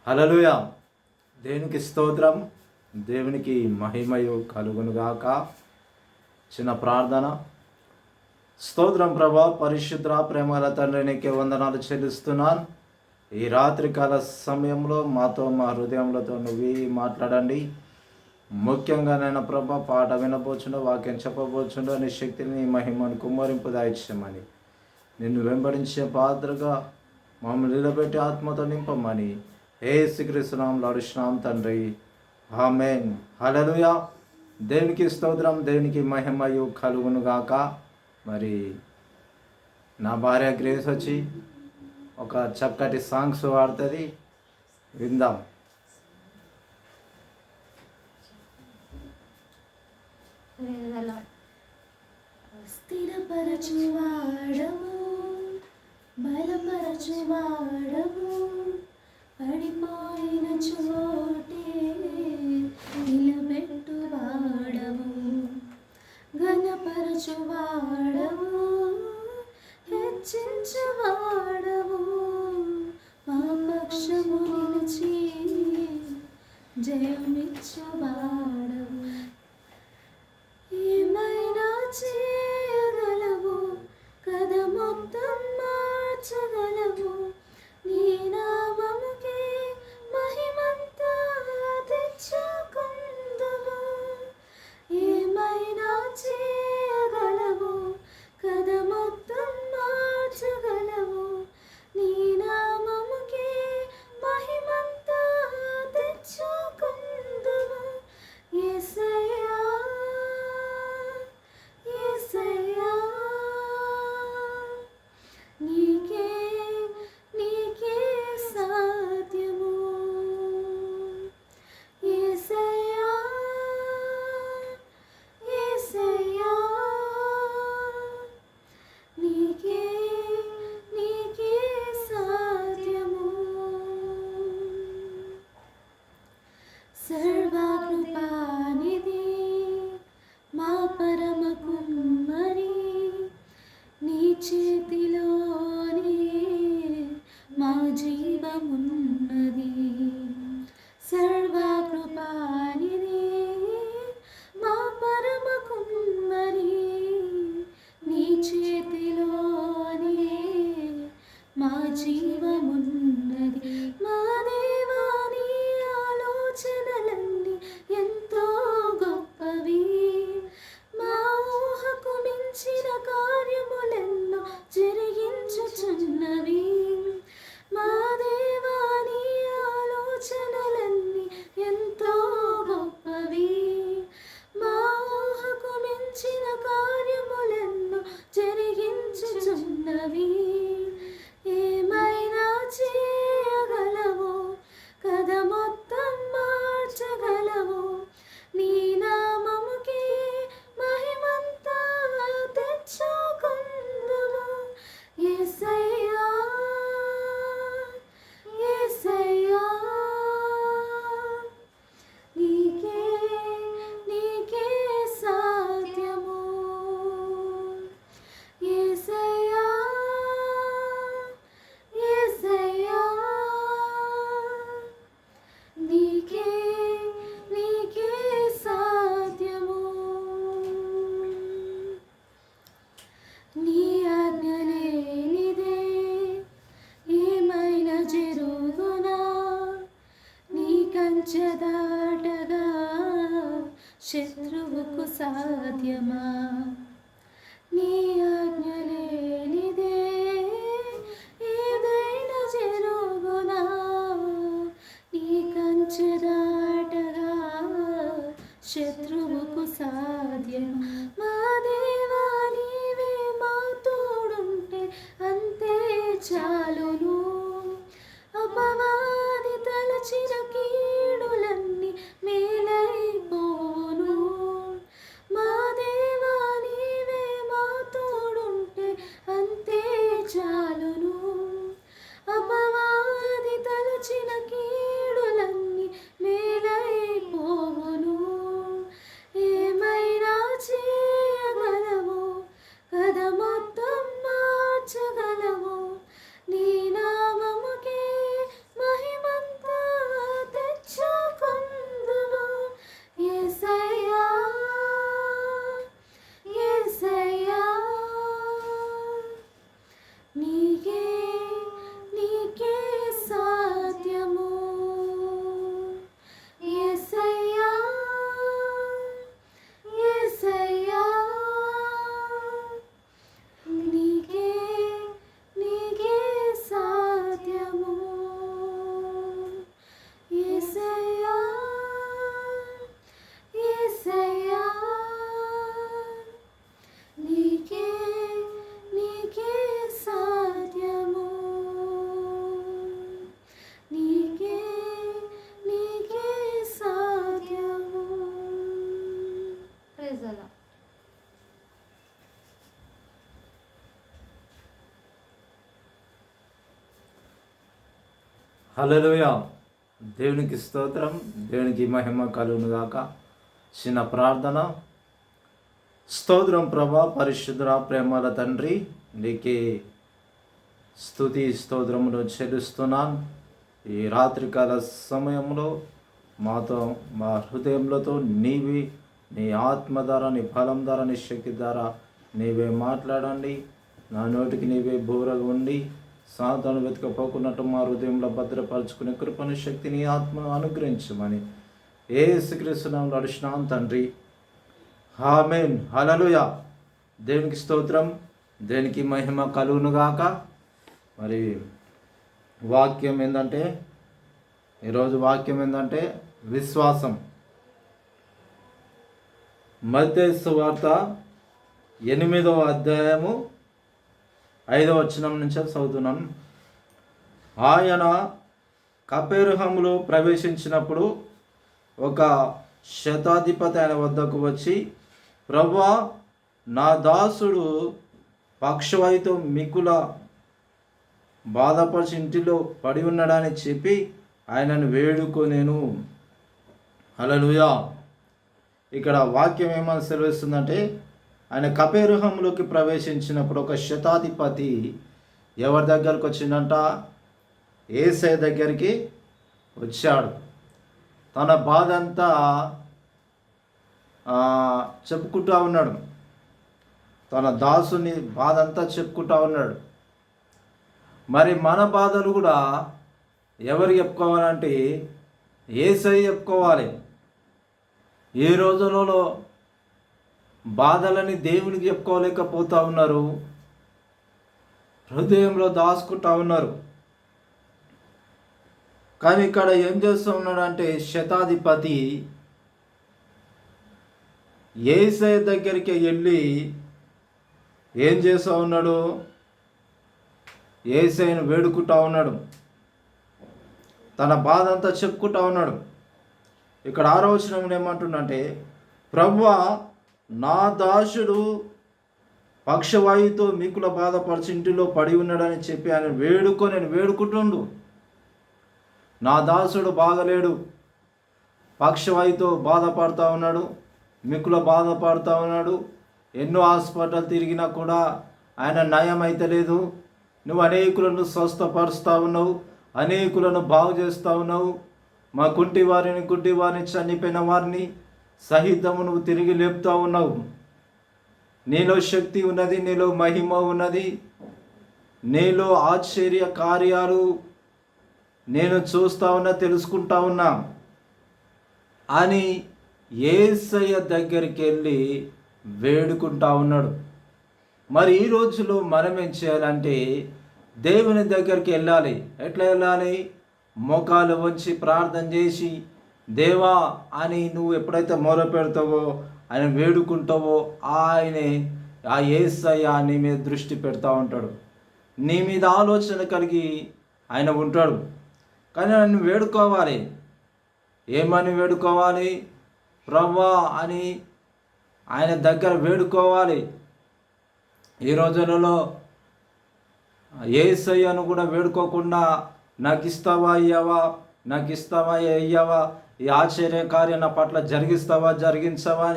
హల్లెలూయా. దేవునికి స్తోత్రం, దేవునికి మహిమయు కలుగునుగాక. చిన్న ప్రార్థన. స్తోత్రం ప్రభా, పరిశుద్ధ ప్రేమల తండ్రి, నీకే వందనాలు చెల్లిస్తున్నాను. ఈ రాత్రికాల సమయంలో మాతో మా హృదయములతో నువ్వు మాట్లాడండి. ముఖ్యంగా నేను ప్రభా పాట వినబోచుండో, వాక్యం చెప్పబోచుండో, నీ శక్తిని నీ మహిమను కుమ్మరింపు దాయిచ్చమని, నిన్ను వెంబడించే పాత్రగా మమ్మల్ని నిలబెట్టి ఆత్మతో నింపమని యేసుక్రీస్తు నామములో అడుగుచున్నాం తండ్రి, ఆమేన్. హల్లెలూయా. దేవునికి స్తోత్రం, దేవునికి మహిమయు కలుగునుగాక. మరి నా భార్య గ్రేస్ వచ్చి ఒక చక్కటి సాంగ్స్ వాడుతుంది, విందాం. స్థిరపరచువాడము, బలపరచువాడము, పడిపోయిన చోటే నిలబెట్టువాడము, ఘనపరచువాడము, హెచ్చించువాడము, మా పక్షము నిలిచి జయమిచ్చువాడము. ఏమైనా చేయగలవు కదా, మొత్తం మార్చగలవు, నీ నామముకే మహిమంతా తెచ్చుకుందుము. ఏమైనా చేయగలవు కదా, మొత్తం మార్చగలవు, నీ నామముకే మహిమంతా తెచ్చుకుందుము. యేసయ్యా, యేసయ్యా, నీకే నీకే సాధ్యము. యేసయ్యా, యేసయ్యా, నీకే నీకే సాధ్యము. సర్వకృపానిధి మా పరమ కుమ్మరి, నీ చేతిలోనే మా జీవమున్నది. సర్వకృపానిధి మా పరమ కుమ్మరి, నీ చేతిలోనే మా జీవమున్నది. మా దేవా, నీ ఆలోచనలన్నీ ఎంతో గొప్పవి, మా ఊహకు మించిన కార్యములెన్నో జరిగించుచున్నవి. మా దేవా, నీ ఆలోచనలన్నీ ఎంతో గొప్పవి, మా ఊహకు మించిన కార్యములెన్నో జరిగించుచున్నవి. ఏమైనా చేయగలవు కదా, మొత్తం మార్చగలవు, నీ నామముకే మహిమంతా తెచ్చుకుందుము. యేసయ్యా, యేసయ్యా, నీకే నీకే సాధ్యము. యేసయ్యా, యేసయ్యా, నీకే నీకే సాధ్యము. నీ ఆజ్ఞ లేనిదే ఏమైనా జరుగునా, నీ కంచె దాటగా శత్రువుకు సాధ్యమా. నీ ఆజ్ఞ లేనిదే ఏదైనా జరుగునా, నీ కంచె దాటగా శత్రువుకు సాధ్యమా. మా దేవా, నీవే మా తోడుంటే అంతే చాలును. అపవాది తలచిన కీడులన్నీ మేలైపోను. మా దేవా, నీవే మా తోడుంటే అంతే చాలును. అపవాది తలచిన కీడులన్నీ మేలైపోవును. ఏమైనా చేయగలవు కదా, మొత్తం మార్చగలవు, నీ నామముకే మహిమంతా హల్లెలూయా. దేవునికి స్తోత్రం, దేవునికి మహిమ కలుగును గాక. చిన్న ప్రార్థన. స్తోత్రం ప్రభా, పరిశుద్ధ ప్రేమల తండ్రి, నీకే స్తుతి స్తోత్రములు చెల్లిస్తున్నాను. ఈ రాత్రికాల సమయంలో మాతో, మా హృదయంలో నీవి, నీ ఆత్మ ద్వారా, నీ బలం ద్వారా, నీ శక్తి ద్వారా నీవే మాట్లాడండి. నా నోటికి నీవే బోరగా ఉండి సాతాను వెతకపోకున్నట్టు మా హృదయంలో భద్రపరచుకునే కృపను, శక్తిని, ఆత్మను అనుగ్రహించమని యేసుక్రీస్తు నామములో అడుగుచున్నాను తండ్రి. ఆమేన్. హల్లెలూయా. దేవునికి స్తోత్రం, దేవునికి మహిమ కలుగును గాక. మరి వాక్యం ఏంటంటే, ఈరోజు వాక్యం ఏంటంటే విశ్వాసం. మత్తయి సువార్త 8వ అధ్యాయము 5వ వచనం నుంచి చదువుతున్నాను. ఆయన కపెర్నహూములో ప్రవేశించినప్పుడు ఒక శతాధిపతి ఆయన వద్దకు వచ్చి, ప్రభువా, నా దాసుడు పక్షవాయుతో మిక్కుల బాధపరిచి ఇంటిలో పడి ఉన్నాడని చెప్పి ఆయనను వేడుకొనేను. హల్లెలూయా. ఇక్కడ వాక్యం ఏమని సెలవిస్తుందంటే, ఆయన కపెర్నహూములోకి ప్రవేశించినప్పుడు ఒక శతాధిపతి ఎవరి దగ్గరకు వచ్చిందంట? యేసయ్య దగ్గరికి వచ్చాడు. తన బాధ అంతా చెప్పుకుంటూ ఉన్నాడు. తన దాసుని బాధ అంతా చెప్పుకుంటూ ఉన్నాడు. మరి మన బాధలు కూడా ఎవరు చెప్పుకోవాలంటే యేసయ్య చెప్పుకోవాలి. ఈ రోజులలో బాధలని దేవునికి చెప్పుకోలేకపోతూ ఉన్నారు, హృదయంలో దాచుకుంటూ ఉన్నారు. కానీ ఇక్కడ ఏం చేస్తూ ఉన్నాడంటే, శతాధిపతి యేసయ్య దగ్గరికి వెళ్ళి ఏం చేస్తూ ఉన్నాడు? యేసయ్యను వేడుకుంటూ ఉన్నాడు, తన బాధ అంతా చెప్పుకుంటూ ఉన్నాడు. ఇక్కడ 6వ వచనం ఏమంటుండంటే, ప్రభువా, నా దాసుడు పక్షవాయుతో మిక్కుల బాధపరిచి ఇంటిలో పడి ఉన్నాడని చెప్పి ఆయన వేడుకుంటుండు. నా దాసుడు బాగలేడు, పక్షవాయుతో బాధపడుతూ ఉన్నాడు, మిక్కుల బాధపడుతూ ఉన్నాడు. ఎన్నో హాస్పిటల్ తిరిగినా కూడా ఆయన నయం అయితే లేదు. నువ్వు అనేకులను స్వస్థపరుస్తూ ఉన్నావు, అనేకులను బాగు చేస్తూ ఉన్నావు. మా గుడ్డి వారిని చనిపోయిన వారిని సహితము నువ్వు తిరిగి లేపుతూ ఉన్నావు. నీలో శక్తి ఉన్నది, నీలో మహిమ ఉన్నది, నీలో ఆశ్చర్య కార్యాలు నేను చూస్తూ ఉన్నా, తెలుసుకుంటా ఉన్నా అని యేసయ్య దగ్గరికి వెళ్ళి వేడుకుంటా ఉన్నాడు. మరి ఈ రోజులో మనం ఏం చేయాలంటే, దేవుని దగ్గరికి వెళ్ళాలి. ఎట్లా వెళ్ళాలి? మోకాలు వంచి ప్రార్థన చేసి, దేవా అని నువ్వు ఎప్పుడైతే మొర పెడతావో, ఆయన వేడుకుంటావో, ఆయనే, ఆ యేసయ్య నీ మీద దృష్టి పెడతా ఉంటాడు, నీ మీద ఆలోచన కలిగి ఆయన ఉంటాడు. కానీ ఆయన వేడుకోవాలి. ఏమని వేడుకోవాలి? ప్రభువా అని ఆయన దగ్గర వేడుకోవాలి. ఈ రోజులలో యేసయ్యను కూడా వేడుకోకుండా నాకు ఇస్తావా అయ్యావా, నాకు ఇస్తావా అయ్యావా, ఈ ఆశ్చర్య కార్యం నా పట్ల జరిగించవా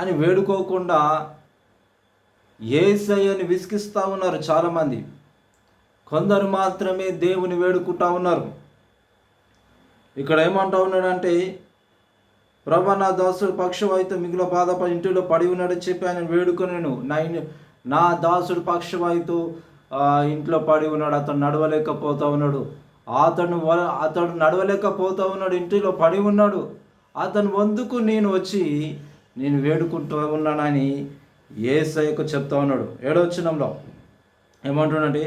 అని వేడుకోకుండా యేసయ్యని విసిగిస్తూ ఉన్నారు చాలామంది. కొందరు మాత్రమే దేవుని వేడుకుంటూ ఉన్నారు. ఇక్కడ ఏమంటా ఉన్నాడంటే, ప్రభా, నా దాసుడు పక్షవాయుతో మిగిలిన బాధపడి ఇంటిలో పడి ఉన్నాడని చెప్పి ఆయన వేడుకొనేను. నా దాసుడు పక్షవాయుతో ఇంట్లో పడి ఉన్నాడు, అతను నడవలేకపోతూ ఉన్నాడు, అతడు నడవలేకపోతూ ఉన్నాడు, ఇంటిలో పడి ఉన్నాడు, అతను వందుకు నేను వచ్చి నేను వేడుకుంటూ ఉన్నానని యేసయ్యకు చెప్తా ఉన్నాడు. 7వ వచనంలో ఏమంటున్నాడంటే,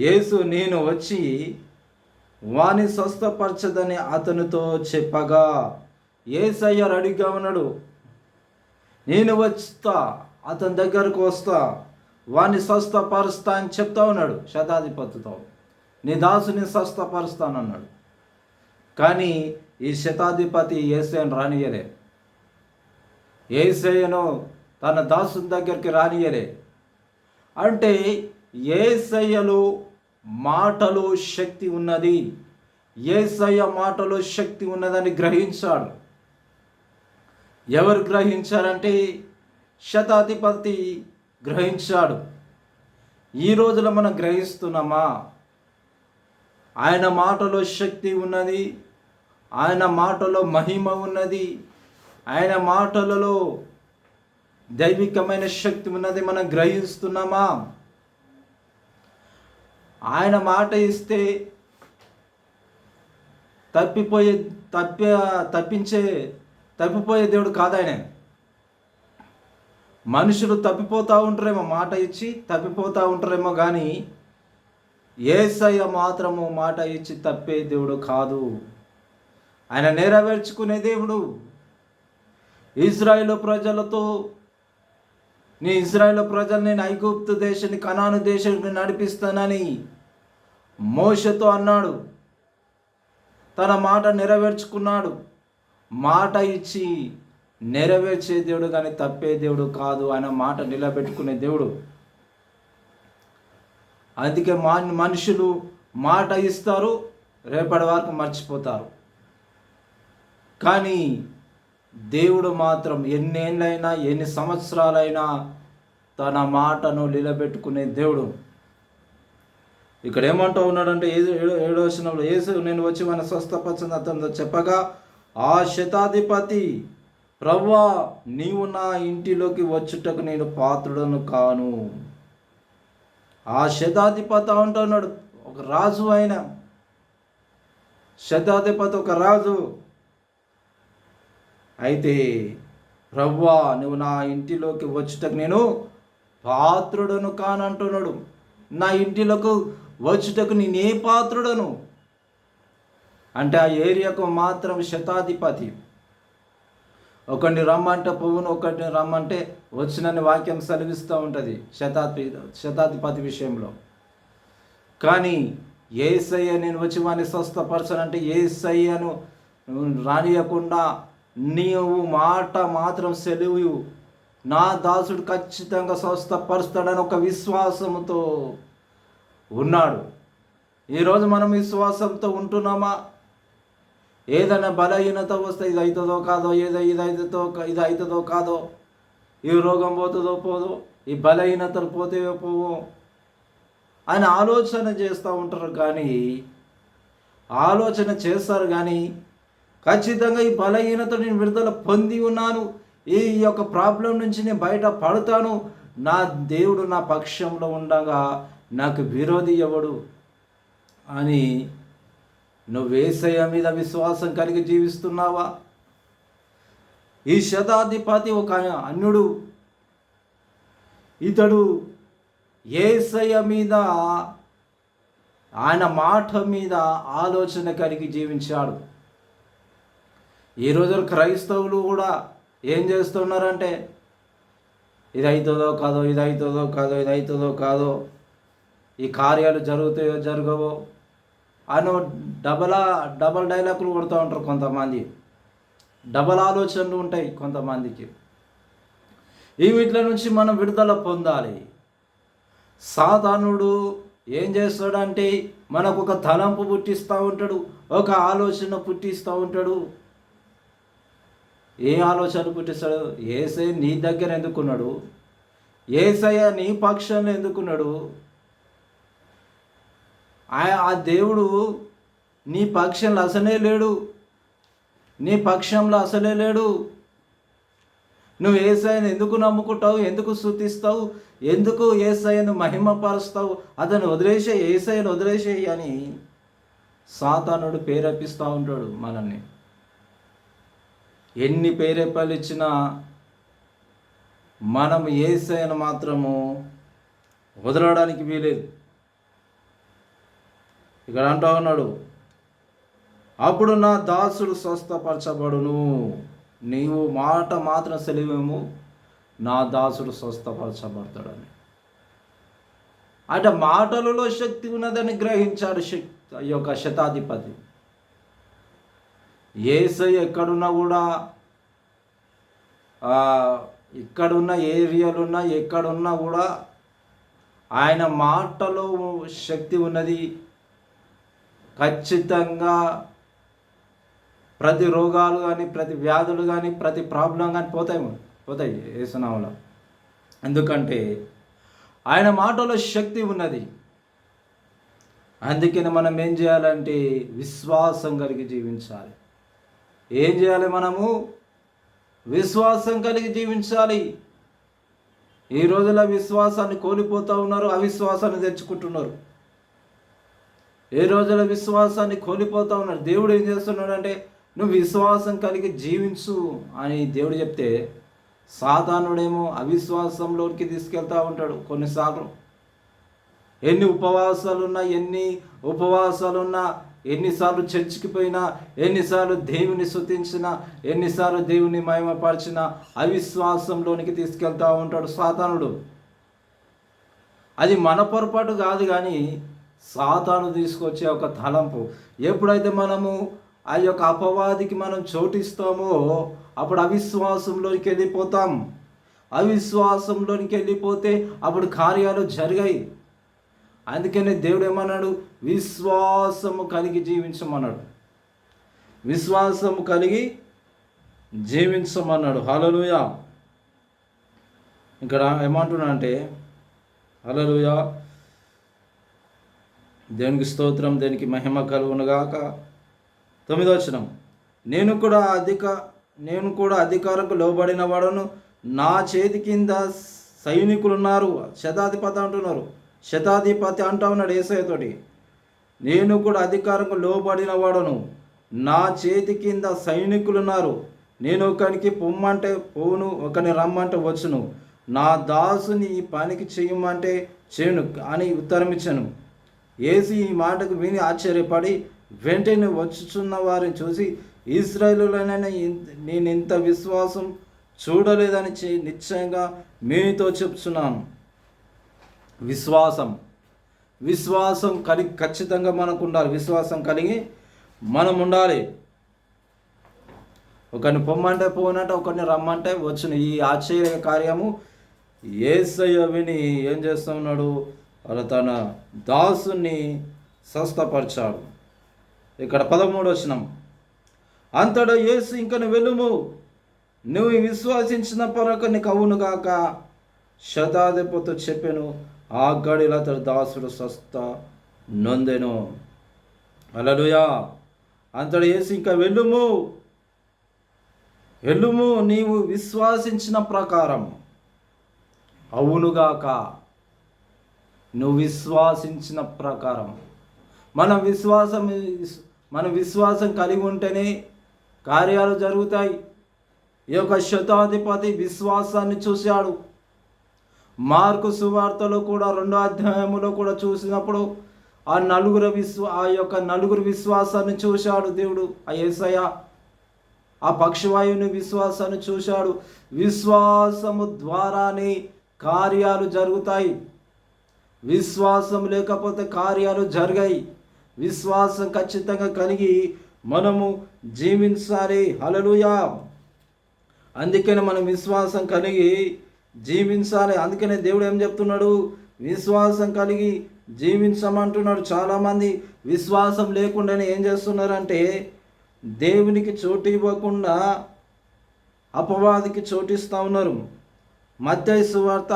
యేసు నేను వచ్చి వాని స్వస్థపరచదని అతనితో చెప్పగా, యేసయ్య రెడీగా ఉన్నాడు. నేను వస్తా, అతని దగ్గరకు వస్తా, వాని స్వస్థపరుస్తా అని చెప్తా ఉన్నాడు శతాధిపతితో. నీ దాసుని స్వస్థపరుస్తానన్నాడు. కానీ ఈ శతాధిపతి యేసయ్యను రానియలే, యేసయ్యను తన దాసుని దగ్గరికి రానియలే. అంటే యేసయ్యలో మాటలో శక్తి ఉన్నది, యేసయ్య మాటలో శక్తి ఉన్నదని గ్రహించాడు. ఎవరు గ్రహించారంటే శతాధిపతి గ్రహించాడు. ఈ రోజులో మనం గ్రహిస్తున్నామా? ఆయన మాటలో శక్తి ఉన్నది, ఆయన మాటలో మహిమ ఉన్నది, ఆయన మాటలలో దైవికమైన శక్తి ఉన్నది. మనం గ్రహిస్తున్నామా? ఆయన మాట ఇస్తే తప్పిపోయే దేవుడు కాదు ఆయన. మనుషులు తప్పిపోతూ ఉంటారేమో, మాట ఇచ్చి తప్పిపోతూ ఉంటారేమో, కానీ యేసయ్య మాత్రము మాట ఇచ్చి తప్పే దేవుడు కాదు. ఆయన నెరవేర్చుకునే దేవుడు. ఇశ్రాయేలు ప్రజల్ని ఐగుప్తు దేశాన్ని, కనాను దేశానికి నడిపిస్తానని మోషేతో అన్నాడు. తన మాట నెరవేర్చుకున్నాడు. మాట ఇచ్చి నెరవేర్చే దేవుడు కానీ తప్పే దేవుడు కాదు. ఆయన మాట నిలబెట్టుకునే దేవుడు. అందుకే మనుషులు మాట ఇస్తారు, రేపటి వరకు మర్చిపోతారు. కానీ దేవుడు మాత్రం ఎన్నేళ్ళైనా ఎన్ని సంవత్సరాలైనా తన మాటను నిలబెట్టుకునే దేవుడు. ఇక్కడ ఏమంటూ ఉన్నాడంటే 7వ వచనంలో, యేసు నేను వచ్చి మన స్వస్థపరచని అతనితో చెప్పగా ఆ శతాధిపతి, ప్రభువా నీవు నా ఇంటిలోకి వచ్చుటకు నేను పాత్రుడను కాను. ఆ శతాధిపతి అంటున్నాడు, ఒక రాజు. ఆయన శతాధిపతి ఒక రాజు. అయితే ప్రభువా నువ్వు నా ఇంటిలోకి వచ్చుటకు నేను పాత్రుడను కానంటున్నాడు. నా ఇంటిలోకి వచ్చుటకు నేనే పాత్రుడను అంటే ఆ ఏరియాకు మాత్రం శతాధిపతి. ఒకరిని రమ్మంటే పువ్వును, ఒకరిని రమ్మంటే వచ్చినని వాక్యం సెలవిస్తూ ఉంటుంది శతాధిపతి విషయంలో. కానీ యేసయ్య నేను వచ్చి వాడిని స్వస్థపరచనంటే యేసయ్యను రానియకుండా నీవు మాట మాత్రం సెలవు, నా దాసుడు ఖచ్చితంగా స్వస్థపరుస్తాడని ఒక విశ్వాసంతో ఉన్నాడు. ఈరోజు మనం విశ్వాసంతో ఉంటున్నామా? ఏదైనా బలహీనత వస్తే ఇది అవుతుందో కాదో, ఇది అవుతుందో కాదో, ఈ రోగం పోతుందో పోదో, ఈ బలహీనతలు పోతే పోవో అని ఆలోచన చేస్తూ ఉంటారు. కానీ ఆలోచన చేస్తారు కానీ ఖచ్చితంగా ఈ బలహీనత నేను విడుదల పొంది ఉన్నాను, ఈ యొక్క ప్రాబ్లం నుంచి నేను బయట పడతాను, నా దేవుడు నా పక్షంలో ఉండగా నాకు విరోధి ఎవడు అని నువ్వు యేసయ్య మీద విశ్వాసం కలిగి జీవిస్తున్నావా? ఈ శతాధిపతి ఒక అన్యుడు. ఇతడు యేసయ్య మీద, ఆయన మాట మీద ఆలోచన కలిగి జీవించాడు. ఈ రోజు క్రైస్తవులు కూడా ఏం చేస్తున్నారంటే ఇది అవుతుందో కాదో, ఇది అవుతుందో కాదో, ఇది అవుతుందో కాదో, ఈ కార్యాలు జరుగుతాయో జరగవో అని డబల్ డైలాగులు కొడుతూ ఉంటారు కొంతమంది. డబల్ ఆలోచనలు ఉంటాయి కొంతమందికి. ఈ వీటిల నుంచి మనం విడుదల పొందాలి. సాతానుడు ఏం చేస్తాడంటే మనకు ఒక తలంపు పుట్టిస్తూ ఉంటాడు, ఒక ఆలోచన పుట్టిస్తూ ఉంటాడు. ఏ ఆలోచన పుట్టిస్తాడు? యేసయ్య నీ దగ్గర ఎందుకున్నాడు? యేసయ్య నీ పక్షంలో ఎందుకున్నాడు? ఆ దేవుడు నీ పక్షంలో అసలే లేడు, నీ పక్షంలో అసలే లేడు. నువ్వు యేసయ్యను ఎందుకు నమ్ముకుంటావు? ఎందుకు స్తుతిస్తావు? ఎందుకు యేసయ్యను మహిమపరుస్తావు? అతను యేసయ్యను వదిలేసేయి అని సాతానుడు ప్రేరేపిస్తూ ఉంటాడు మనల్ని. ఎన్ని ప్రేరేపణలు ఇచ్చినా మనం యేసయ్యను మాత్రము వదలడానికి వీలేదు. ఇక్కడ అంటూ ఉన్నాడు, అప్పుడు నా దాసుడు స్వస్థపరచబడును. నీవు మాట మాత్రం సెలవేమో, నా దాసుడు స్వస్థపరచబడతాడని. అంటే మాటలలో శక్తి ఉన్నదని గ్రహించాడు ఈ యొక్క శతాధిపతి. యేసయ్య ఎక్కడున్నా కూడా, ఇక్కడున్న ఏరియాలున్నా ఎక్కడున్నా కూడా ఆయన మాటలో శక్తి ఉన్నది. ఖచ్చితంగా ప్రతి రోగాలు కానీ, ప్రతి వ్యాధులు కానీ, ప్రతి ప్రాబ్లం కానీ పోతాయి యేసునామములో. ఎందుకంటే ఆయన మాటలో శక్తి ఉన్నది. అందుకని మనం ఏం చేయాలంటే విశ్వాసం కలిగి జీవించాలి. ఏం చేయాలి? మనము విశ్వాసం కలిగి జీవించాలి. ఈ రోజుల విశ్వాసాన్ని కోల్పోతూ ఉన్నారు, అవిశ్వాసాన్ని తెచ్చుకుంటున్నారు. ఏ రోజుల విశ్వాసాన్ని కోల్పోతూ ఉన్నారు. దేవుడు ఏం చేస్తున్నాడు అంటే నువ్వు విశ్వాసం కలిగి జీవించు అని దేవుడు చెప్తే, సాతానుడేమో అవిశ్వాసంలోకి తీసుకెళ్తూ ఉంటాడు. కొన్నిసార్లు ఎన్ని ఉపవాసాలున్నా, ఎన్నిసార్లు చర్చికి పోయినా, ఎన్నిసార్లు దేవుని స్తుతించినా, ఎన్నిసార్లు దేవుని మహిమపరిచినా అవిశ్వాసంలోనికి తీసుకెళ్తూ ఉంటాడు సాతానుడు. అది మన పొరపాటు కాదు, కానీ సాతాను తీసుకొచ్చే ఒక తలంపు. ఎప్పుడైతే మనము ఆ యొక్క అపవాదికి మనం చోటిస్తామో అప్పుడు అవిశ్వాసంలోనికి వెళ్ళిపోతాం. అవిశ్వాసంలోనికి వెళ్ళిపోతే అప్పుడు కార్యాలు జరిగాయి. అందుకనే దేవుడు ఏమన్నాడు? విశ్వాసము కలిగి జీవించమన్నాడు. విశ్వాసము కలిగి జీవించమన్నాడు. హల్లెలూయా. ఇక్కడ ఏమంటున్నా అంటే హల్లెలూయా, దేవునికి స్తోత్రం, దేనికి మహిమ కలుగునుగాక. 9వ వచనం, నేను కూడా అధికారంకు లోబడిన వాడను, నా చేతి కింద సైనికులు ఉన్నారు. శతాధిపతి అంటున్నారు. శతాధిపతి అంటా ఉన్నాడు యేసయ్యతోటి. నేను కూడా అధికారంకు లోబడిన వాడను, నా చేతి కింద సైనికులు ఉన్నారు. నేను ఒకనికి పొమ్మంటే పోను, ఒకని రమ్మంటే వచ్చును, నా దాసుని ఈ పనికి చేయమంటే చేయను అని ఉత్తరం ఇచ్చాను. యేసు ఈ మాటకు విని ఆశ్చర్యపడి వెంటనే వచ్చుచున్న వారిని చూసి, ఇశ్రాయేలులోనైనా నేను ఇంత విశ్వాసం చూడలేదని నిశ్చయంగా మీతో చెప్తున్నాను. విశ్వాసం కలిగి ఖచ్చితంగా మనకు ఉండాలి. విశ్వాసం కలిగి మనం ఉండాలి. ఒకరిని పొమ్మంటే పోనంటే, ఒకరిని రమ్మంటే వచ్చును. ఈ ఆశ్చర్య కార్యము యేసయ్య విని ఏం చేస్తూ ఉన్నాడు? అలా తన దాసుని స్వస్థపరిచాడు. ఇక్కడ 13వ వచనం, అంతటా యేసు ఇంకను వెళ్ళుము, నువ్వు విశ్వసించిన పరక నీకు అవునుగాక శతాధిపతితో చెప్పెను. ఆ గడిలో అతడు దాసుడు స్వస్థ నొందెను. హల్లెలూయా. అంతటా యేసు ఇంకా వెళ్ళుము, నీవు విశ్వసించిన ప్రకారం అవునుగాక. నువ్వు విశ్వాసించిన ప్రకారం. మన విశ్వాసం కలిగి ఉంటేనే కార్యాలు జరుగుతాయి. ఈ యొక్క శతాధిపతి విశ్వాసాన్ని చూశాడు. మార్కు సువార్తలో కూడా 2వ అధ్యాయములో కూడా చూసినప్పుడు ఆ యొక్క నలుగురు విశ్వాసాన్ని చూశాడు దేవుడు. ఆ యేసయ్య ఆ పక్షవాయుని విశ్వాసాన్ని చూశాడు. విశ్వాసము ద్వారానే కార్యాలు జరుగుతాయి. విశ్వాసం లేకపోతే కార్యాలు జరిగాయి. విశ్వాసం ఖచ్చితంగా కలిగి మనము జీవించాలి. హల్లెలూయా. అందుకనే మనం విశ్వాసం కలిగి జీవించాలి. అందుకనే దేవుడు ఏం చెప్తున్నాడు? విశ్వాసం కలిగి జీవించమంటున్నాడు. చాలామంది విశ్వాసం లేకుండానే ఏం చేస్తున్నారంటే దేవునికి చోటు ఇవ్వకుండా అపవాదికి చోటిస్తూ ఉన్నారు. మత్తయి సువార్త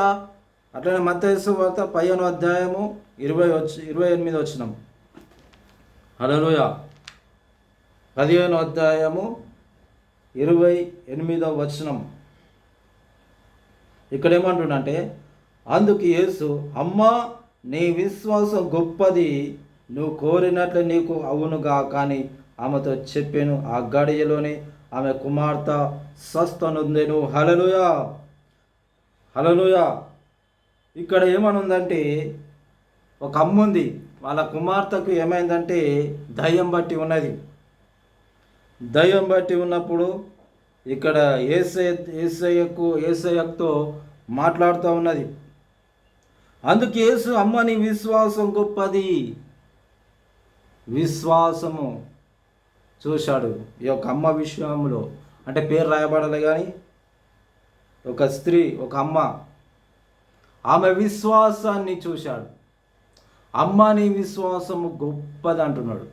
15వ అధ్యాయము 28వ వచనం. హల్లెలూయా. 15వ అధ్యాయము 28వ వచనం. ఇక్కడ ఏమంటుండంటే, అందుకు యేసు, అమ్మా నీ విశ్వాసం గొప్పది, నువ్వు కోరినట్లు నీకు అవునుగా కానీ ఆమెతో చెప్పాను. ఆ గడియలోనే ఆమె కుమార్తె స్వస్థ నొందెను. హల్లెలూయా. హల్లెలూయా. ఇక్కడ ఏమనుందంటే, ఒక అమ్మ ఉంది, వాళ్ళ కుమార్తెకు ఏమైందంటే దయ్యం బట్టి ఉన్నది. దయ్యం బట్టి ఉన్నప్పుడు ఇక్కడ యేసయ్యతో మాట్లాడుతూ ఉన్నది. అందుకు యేసు, అమ్మ నీ విశ్వాసం గొప్పది. విశ్వాసము చూశాడు ఈ యొక్క అమ్మ విషయంలో. అంటే పేరు రాయబడాలి, కానీ ఒక స్త్రీ, ఒక అమ్మ, ఆమె విశ్వాసాన్ని చూశాడు. అమ్మ నీ విశ్వాసము గొప్పది అంటున్నాడు.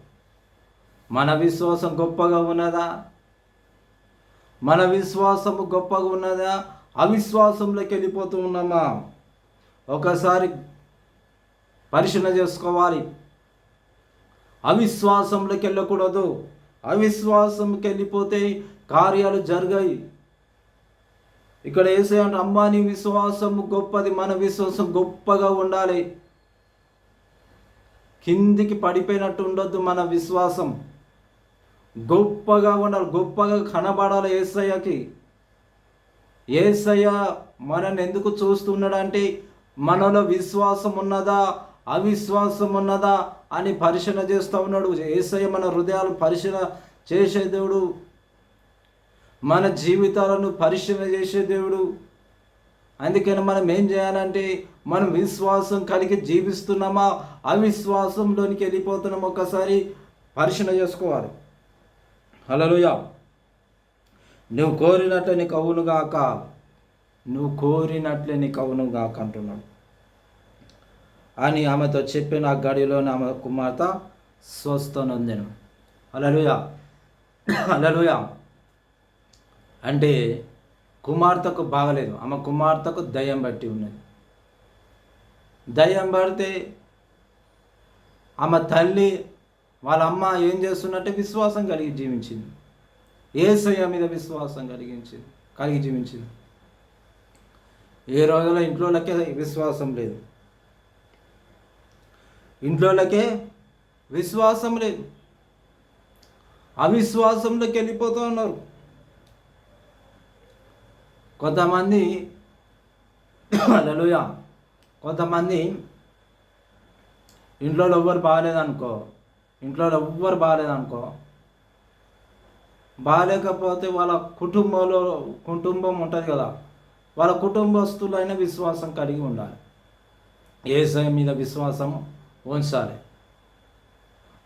మన విశ్వాసం గొప్పగా ఉన్నదా? మన విశ్వాసము గొప్పగా ఉన్నదా? అవిశ్వాసంలోకి వెళ్ళిపోతూ ఉన్నామా? ఒకసారి పరిశీలన చేసుకోవాలి. అవిశ్వాసంలోకి వెళ్ళకూడదు. అవిశ్వాసంకి వెళ్ళిపోతే కార్యాలు జరిగాయి. ఇక్కడ యేసయ్య అంటే అమ్మా నీ విశ్వాసము గొప్పది, మన విశ్వాసం గొప్పగా ఉండాలి. కిందికి పడిపోయినట్టు ఉండొద్దు. మన విశ్వాసం గొప్పగా ఉండాలి, గొప్పగా కనబడాలి యేసయ్యకి. యేసయ్య మనల్ని ఎందుకు చూస్తున్నాడంటే మనలో విశ్వాసం ఉన్నదా అవిశ్వాసం ఉన్నదా అని పరిశీలన చేస్తూ ఉన్నాడు. యేసయ్య మన హృదయాలు పరిశీలన చేసే దేవుడు, మన జీవితాలను పరిశీలన చేసే దేవుడు. అందుకని మనం ఏం చేయాలంటే మనం విశ్వాసం కలిగి జీవిస్తున్నామా అవిశ్వాసంలోనికి వెళ్ళిపోతున్నామా ఒకసారి పరిశీలన చేసుకోవాలి. హల్లెలూయా. నువ్వు కోరినట్లే నీకు అవునుగాక, నువ్వు కోరినట్లే నీకు అవునుగాక అంటున్నాడు అని ఆమెతో చెప్పిన ఆ గడిలోనే ఆమె కుమార్తె స్వస్థనొందెను. హల్లెలూయా, హల్లెలూయా. అంటే కుమార్తెకు బాగలేదు, ఆమె కుమార్తెకు దయ్యం బట్టి ఉన్నది. దయ్యం పడితే ఆమె తల్లి వాళ్ళ అమ్మ ఏం చేస్తున్నట్టే విశ్వాసం కలిగి జీవించింది. యేసయ్య మీద విశ్వాసం కలిగి జీవించింది. ఏ రోజుల్లో ఇంట్లోకే విశ్వాసం లేదు, ఇంట్లోకే విశ్వాసం లేదు, అవిశ్వాసంలోకి వెళ్ళిపోతూ ఉన్నారు. కొంతమంది హల్లెలూయా, కొంతమంది ఇంట్లో ఎవ్వరు బాగాలేదనుకో, బాగాలేకపోతే వాళ్ళ కుటుంబం ఉంటుంది కదా, వాళ్ళ కుటుంబస్తులైన విశ్వాసం కలిగి ఉండాలి. యేసయ్య మీద విశ్వాసం ఉంచాలి.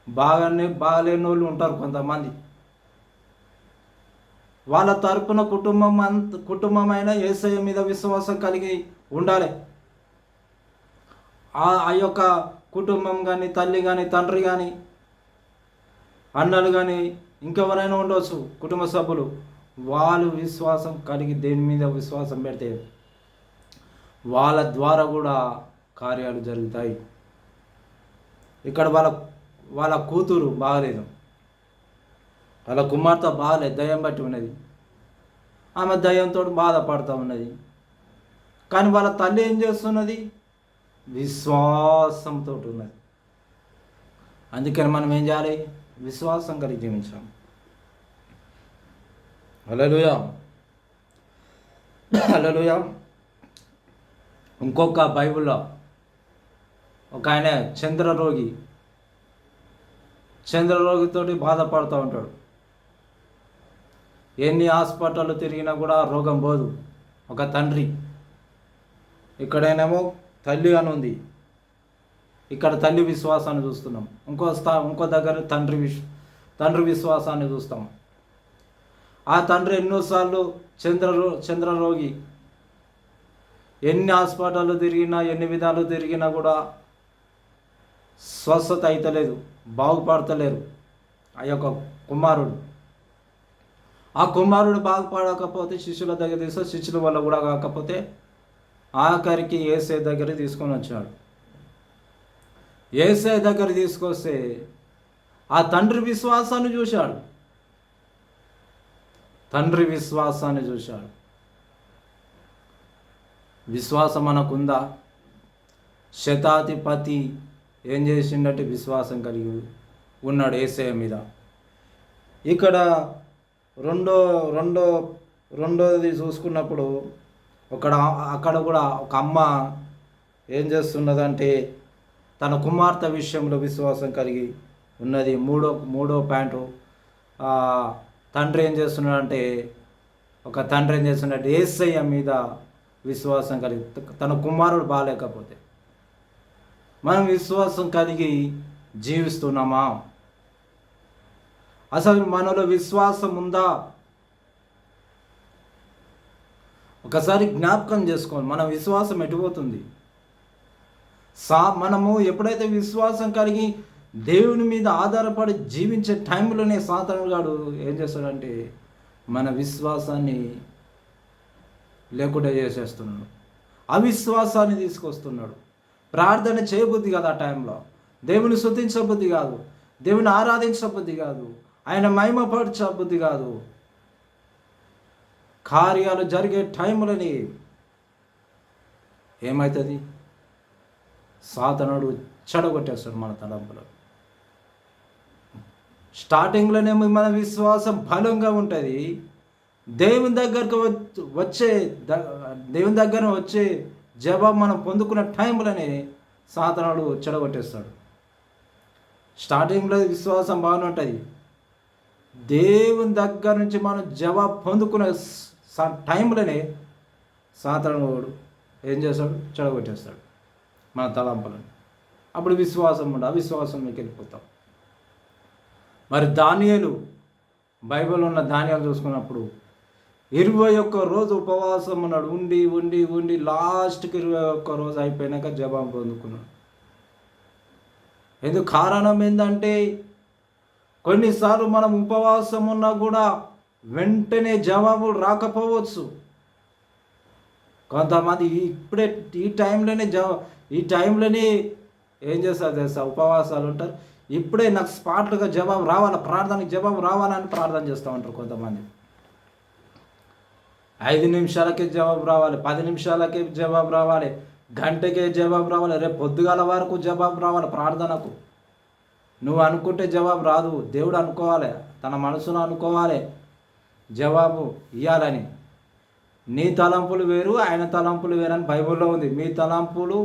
బాగాలేని వాళ్ళు ఉంటారు కొంతమంది, వాళ్ళ తరపున కుటుంబమైన యేసయ్య మీద విశ్వాసం కలిగి ఉండాలి. ఆ యొక్క కుటుంబం కానీ, తల్లి కానీ, తండ్రి కానీ, అన్నలు కానీ, ఇంకెవరైనా ఉండవచ్చు కుటుంబ సభ్యులు, వాళ్ళు విశ్వాసం కలిగి దేని మీద విశ్వాసం పెడితే వాళ్ళ ద్వారా కూడా కార్యాలు జరుగుతాయి. ఇక్కడ వాళ్ళ కూతురు బాగలేదు, వాళ్ళ కుమార్తె బాగలేదు, దయ్యం బట్టి ఉన్నది. ఆమె దయ్యంతో బాధపడుతూ ఉన్నది. కానీ వాళ్ళ తల్లి ఏం చేస్తున్నది? విశ్వాసంతో ఉన్నది. అందుకని మనం ఏం చేయాలి? విశ్వాసం కలిగి జీవించాం. హల్లెలూయా, హల్లెలూయా. ఇంకొక బైబిల్లో ఒక ఆయన చంద్రరోగితోటి బాధపడుతూ ఉంటాడు. ఎన్ని హాస్పిటళ్ళు తిరిగినా కూడా రోగం పోదు. ఒక తండ్రి, ఇక్కడేనేమో తల్లి అని ఉంది, ఇక్కడ తల్లి విశ్వాసాన్ని చూస్తున్నాం. ఇంకో దగ్గర తండ్రి విశ్వాసాన్ని చూస్తాం. ఆ తండ్రి ఎన్నోసార్లు చంద్రరోగి, ఎన్ని హాస్పిటళ్ళు తిరిగినా, ఎన్ని విధాలు తిరిగినా కూడా స్వస్థత అయితలేదు, బాగుపడతలేరు ఆ యొక్క కుమారుడు. ఆ కుమారుడు బాగుపడకపోతే శిష్యుల దగ్గర శిష్యుల వల్ల కూడా కాకపోతే ఆఖరికి యేసయ్య దగ్గర తీసుకొని వచ్చాడు. యేసయ్య దగ్గర తీసుకొస్తే ఆ తండ్రి విశ్వాసాన్ని చూశాడు. విశ్వాసం మనకుందా? శతాధిపతి ఏం చేసిండటే విశ్వాసం కలిగి ఉన్నాడు యేసయ్య మీద. ఇక్కడ రెండోది చూసుకున్నప్పుడు అక్కడ కూడా ఒక అమ్మ ఏం చేస్తున్నదంటే తన కుమార్తె విషయంలో విశ్వాసం కలిగి ఉన్నది. మూడో పాయింట్, తండ్రి ఏం చేస్తున్నాడంటే యేసయ్య మీద విశ్వాసం కలిగి, తన కుమారుడు బాగాలేకపోతే మనం విశ్వాసం కలిగి జీవిస్తున్నామా? అసలు మనలో విశ్వాసం ఉందా? ఒక్కసారి జ్ఞాపకం చేసుకోవాలి, మన విశ్వాసం ఎటుపోతుంది. మనము ఎప్పుడైతే విశ్వాసం కలిగి దేవుని మీద ఆధారపడి జీవించే టైంలోనే సాతాను గాడు ఏం చేస్తాడంటే మన విశ్వాసాన్ని లేకుండా చేసేస్తున్నాడు, అవిశ్వాసాన్ని తీసుకొస్తున్నాడు. ప్రార్థన చేయబుద్ధి కాదు, ఆ టైంలో దేవుని స్తుతించబుద్ధి కాదు, దేవుని ఆరాధించబుద్ధి కాదు, ఆయన మహిమపరచబుద్ధి కాదు. కార్యాలు జరిగే టైంలోని ఏమవుతుంది, సాతానుడు చెడగొట్టేస్తాడు మన తలంపులు. స్టార్టింగ్లోనేమో మన విశ్వాసం బలంగా ఉంటుంది, దేవుని దగ్గరకు దేవుని దగ్గర వచ్చే జవాబు మనం పొందుకున్న టైంలోనే సాతానుడు చెడగొట్టేస్తాడు. స్టార్టింగ్లో విశ్వాసం బాగానే ఉంటుంది, దేవుని దగ్గర నుంచి మనం జవాబు పొందుకునే టైంలోనే సాతానుడు ఏం చేస్తాడు, చెడగొట్టేస్తాడు మన తలంపులను. అప్పుడు విశ్వాసం ఉండదు, అవిశ్వాసంలోకి వెళ్ళిపోతాం. మరి దానియేలు, బైబిల్ ఉన్న దానియేలు చూసుకున్నప్పుడు 21 రోజు ఉపవాసం ఉన్నాడు. ఉండి ఉండి ఉండి లాస్ట్కి 21 రోజు అయిపోయినాక జవాబు పొందుకున్నాడు. ఎందుకు కారణం ఏంటంటే కొన్నిసార్లు మనం ఉపవాసం ఉన్నా కూడా వెంటనే జవాబులు రాకపోవచ్చు. కొంతమంది ఇప్పుడే ఈ టైంలోనే ఏం చేస్తారు తెలుసా, ఉపవాసాలు ఉంటారు. ఇప్పుడే నాకు స్పాట్లుగా జవాబు రావాలి, ప్రార్థనకి జవాబు రావాలని ప్రార్థన చేస్తూ ఉంటారు కొంతమంది. 5 నిమిషాలకే జవాబు రావాలి, 10 నిమిషాలకే జవాబు రావాలి, గంటకే జవాబు రావాలి, రేపు పొద్దుగాల వరకు జవాబు రావాలి ప్రార్థనకు. నువ్వు అనుకుంటే జవాబు రాదు, దేవుడు అనుకోవాలి, తన మనసులో అనుకోవాలి జవాబు ఇవ్వాలని. నీ తలంపులు వేరు, ఆయన తలంపులు వేరు అని బైబిల్లో ఉంది. మీ తలంపులు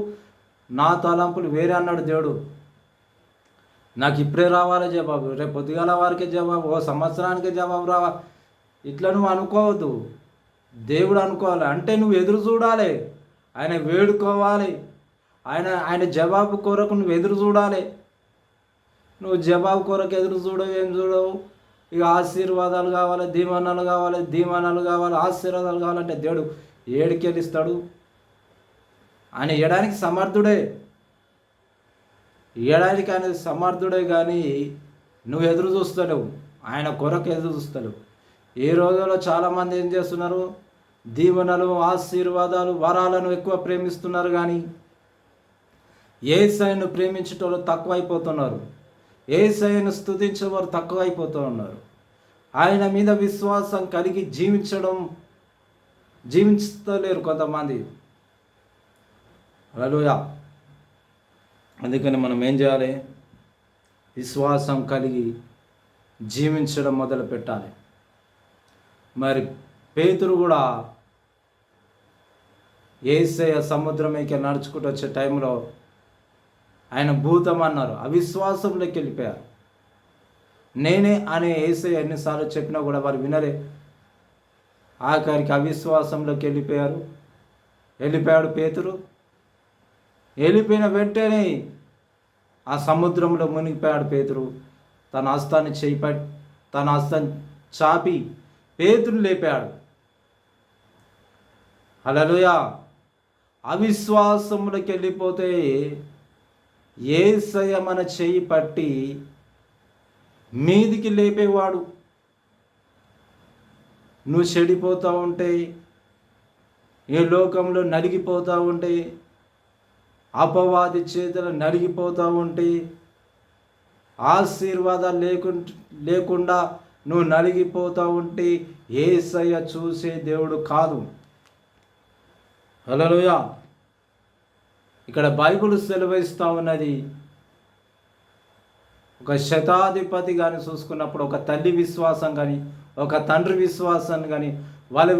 నా తలంపులు వేరే అన్నాడు దేవుడు. నాకు ఇప్పుడే రావాలి జవాబు, రేపు పొద్దుగాల వారికే జవాబు, ఓ సంవత్సరానికే జవాబు రావాలి, ఇట్లా నువ్వు అనుకోవద్దు. దేవుడు అనుకోవాలి అంటే నువ్వు ఎదురు చూడాలి, ఆయన వేడుకోవాలి, ఆయన జవాబు కొరకు నువ్వు ఎదురు చూడాలి. నువ్వు జవాబు కొరకు ఎదురు చూడవు, ఏం చూడవు. ఇక ఆశీర్వాదాలు కావాలి, దీవెనలు కావాలి, ఆశీర్వాదాలు కావాలంటే దేవుడు ఏడికెళ్ళిస్తాడు. ఆయన ఇవ్వడానికి సమర్థుడే, ఇవ్వడానికి ఆయన సమర్థుడే, కానీ నువ్వు ఎదురు చూస్తలేవు, ఆయన కొరకు ఎదురు చూస్తలేవు. ఈ రోజుల్లో చాలామంది ఏం చేస్తున్నారు, దీవెనలు, ఆశీర్వాదాలు, వరాలను ఎక్కువ ప్రేమిస్తున్నారు, కానీ యేసయ్యను ప్రేమించేటోళ్ళు తక్కువైపోతున్నారు, యేసయ్యను స్తుతించేవారు తక్కువైపోతూ ఉన్నారు. ఆయన మీద విశ్వాసం కలిగి జీవించలేరు కొంతమంది. హల్లెలూయా. అందుకని మనం ఏం చేయాలి, విశ్వాసం కలిగి జీవించడం మొదలు పెట్టాలి. మరి పేతురు కూడా యేసయ్య సముద్రంకి నడుచుకుంటూ వచ్చే టైంలో ఆయన భూతం అన్నారు, అవిశ్వాసంలోకి వెళ్ళిపోయారు. నేనే అనే యేసయ్య ఎన్నిసార్లు చెప్పినా కూడా వారు వినలే. ఆఖరికి అవిశ్వాసంలోకి వెళ్ళిపోయాడు పేతురు. వెళ్ళిపోయిన వెంటనే ఆ సముద్రంలో మునిగిపోయాడు పేతురు. తన హస్తం చాపి పేతురు లేపాడు. హల్లెలూయా. అవిశ్వాసంలోకి వెళ్ళిపోతే యేసయ్య మన చెయ్యి పట్టి మీదికి లేపేవాడు. నువ్వు చెడిపోతూ ఉంటే, ఈ లోకంలో నలిగిపోతూ ఉంటే, అపవాది చేతులు నలిగిపోతూ ఉంటే, ఆశీర్వాదాలు లేకుండా నువ్వు నలిగిపోతూ ఉంటే యేసయ్య చూసే దేవుడు కాదు. హల్లెలూయా. ఇక్కడ బైబిల్ సెలవిస్తూ ఉన్నది, ఒక శతాధిపతి కానీ చూసుకున్నప్పుడు, ఒక తల్లి విశ్వాసం కానీ, ఒక తండ్రి విశ్వాసం కానీ, వాళ్ళ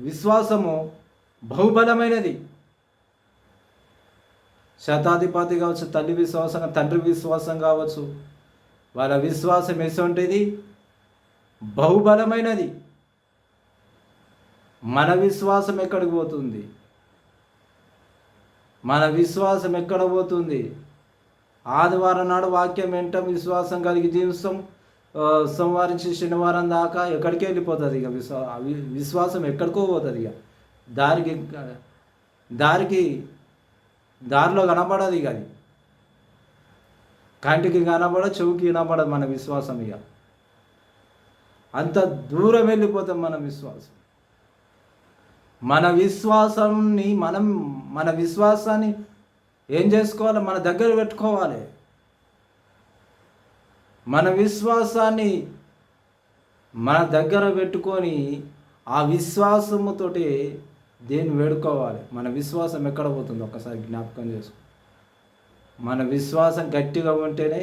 విశ్వాసము బహుబలమైనది. శతాధిపతి కావచ్చు, తల్లి విశ్వాసం, తండ్రి విశ్వాసం కావచ్చు, వాళ్ళ విశ్వాసం ఎటువంటిది, బహుబలమైనది. మన విశ్వాసం ఎక్కడికి పోతుంది, మన విశ్వాసం ఎక్కడ పోతుంది? ఆదివారం నాడు వాక్యం వింటాం, విశ్వాసం కలిగి జీవిస్తాం. సోమవారం నుంచి శనివారం దాకా ఎక్కడికి వెళ్ళిపోతుంది ఇక విశ్వాసం ఎక్కడికో పోతుంది ఇక దారికి దారిలో కనపడదు ఇక అది కంటికి కనపడదు, చెవుకి కనపడదు మన విశ్వాసం ఇక అంత దూరం వెళ్ళిపోతాం మన విశ్వాసం. మన విశ్వాసాన్ని ఏం చేసుకోవాలి? మన దగ్గర పెట్టుకోవాలి. మన విశ్వాసాన్ని మన దగ్గర పెట్టుకొని ఆ విశ్వాసముతోటి దేన్ని వేడుకోవాలి. మన విశ్వాసం ఎక్కడ పోతుందో ఒక్కసారి జ్ఞాపకం చేసుకో. మన విశ్వాసం గట్టిగా ఉంటేనే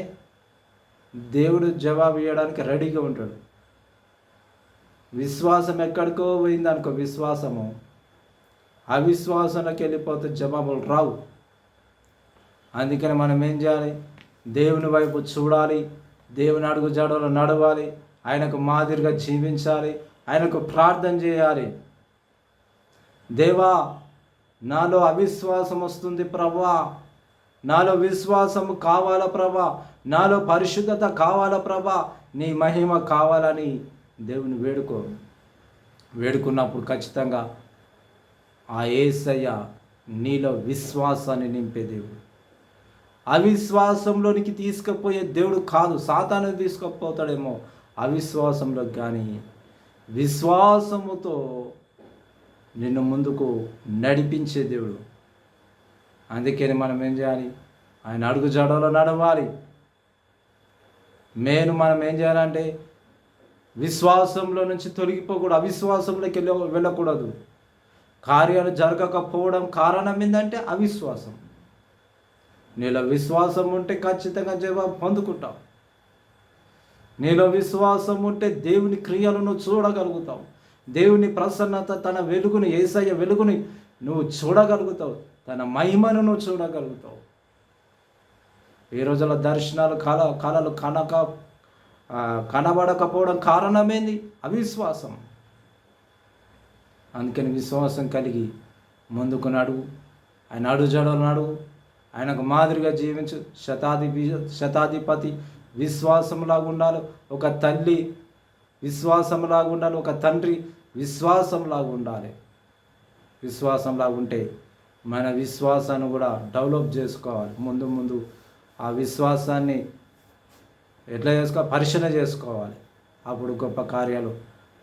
దేవుడు జవాబు ఇవ్వడానికి రెడీగా ఉంటాడు. విశ్వాసం ఎక్కడికో పోయింది అనుకో, విశ్వాసము అవిశ్వాసంలోకి వెళ్ళిపోతే జవాబులు రావు. అందుకని మనం ఏం చేయాలి? దేవుని వైపు చూడాలి, దేవుని అడుగు జాడలో నడవాలి, ఆయనకు మాదిరిగా జీవించాలి, ఆయనకు ప్రార్థన చేయాలి. దేవా, నాలో అవిశ్వాసం వస్తుంది ప్రభా, నాలో విశ్వాసము కావాలా ప్రభా, నాలో పరిశుద్ధత కావాలా ప్రభా, నీ మహిమ కావాలని దేవుని వేడుకున్నప్పుడు ఖచ్చితంగా ఆ యేసయ్య నీలో విశ్వాసాన్ని నింపే దేవుడు. అవిశ్వాసంలోనికి తీసుకుపోయే దేవుడు కాదు, సాతాను తీసుకుపోతాడేమో అవిశ్వాసంలో, కానీ విశ్వాసముతో నిన్ను ముందుకు నడిపించే దేవుడు. అందుకని మనం ఏం చేయాలి? ఆయన అడుగు జాడలో నడవాలి. మనం ఏం చేయాలంటే విశ్వాసంలో నుంచి తొలగిపోకూడదు, అవిశ్వాసంలోకి వెళ్ళకూడదు. కార్యాలు జరగకపోవడం కారణం ఏంటంటే అవిశ్వాసం. నీలో విశ్వాసం ఉంటే ఖచ్చితంగా జవాబు పొందుకుంటావు. నీలో విశ్వాసం ఉంటే దేవుని క్రియలను చూడగలుగుతావు. దేవుని ప్రసన్నత, తన వెలుగుని, యేసయ్య వెలుగుని నువ్వు చూడగలుగుతావు. తన మహిమను నువ్వు చూడగలుగుతావు. ఈ రోజుల దర్శనాలు కళలు కనబడకపోవడం కారణమేంది? అవిశ్వాసం. అందుకని విశ్వాసం కలిగి ముందుకు నడువు, ఆయన అడుగుజాడలు నడువు, ఆయనకు మాదిరిగా జీవించు. శతాధిపతి విశ్వాసంలాగా ఉండాలి, ఒక తల్లి విశ్వాసంలాగా ఉండాలి, ఒక తండ్రి విశ్వాసంలాగా ఉండాలి. విశ్వాసంలాగా ఉంటే మన విశ్వాసాన్ని కూడా డెవలప్ చేసుకోవాలి. ముందు ఆ విశ్వాసాన్ని ఎట్లా చేసుకోవాలి? పరిశీలన చేసుకోవాలి. అప్పుడు గొప్ప కార్యాలు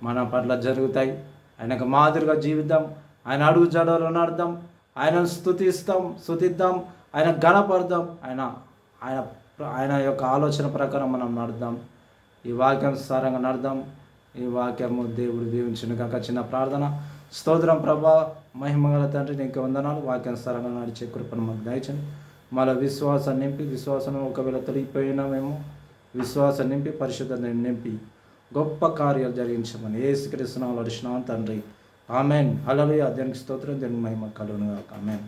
మన పట్ల జరుగుతాయి. ఆయనకు మాదిరిగా జీవిద్దాం, ఆయన అడుగు జాడలో నడదాం, ఆయనను స్తుతిద్దాం, ఆయన గణపడదాం, ఆయన యొక్క ఆలోచన ప్రకారం మనం నడదాం. ఈ వాక్యం సారంగా నడదాం. ఈ వాక్యము దేవుడు దీవించును కాక. చిన్న ప్రార్థన. స్తోత్రం ప్రభా, మహిమగల తండ్రి, నీకు వందనాలు. వాక్యం సారంగా నడిచే కృపను మాకు దయచండి. మళ్ళీ విశ్వాసం నింపి, విశ్వాసం ఒకవేళ తొలగిపోయినా మేము విశ్వాసం నింపి, పరిశుద్ధత నింపి గొప్ప కార్యాలు జరిగించమని యేసుక్రీస్తు నామములో అడుగుచున్నాము తండ్రి. ఆమెన్. హల్లెలూయా. దేవునికి స్తోత్రం, దేవునికి మహిమ కలుగును గాక. ఆమెన్.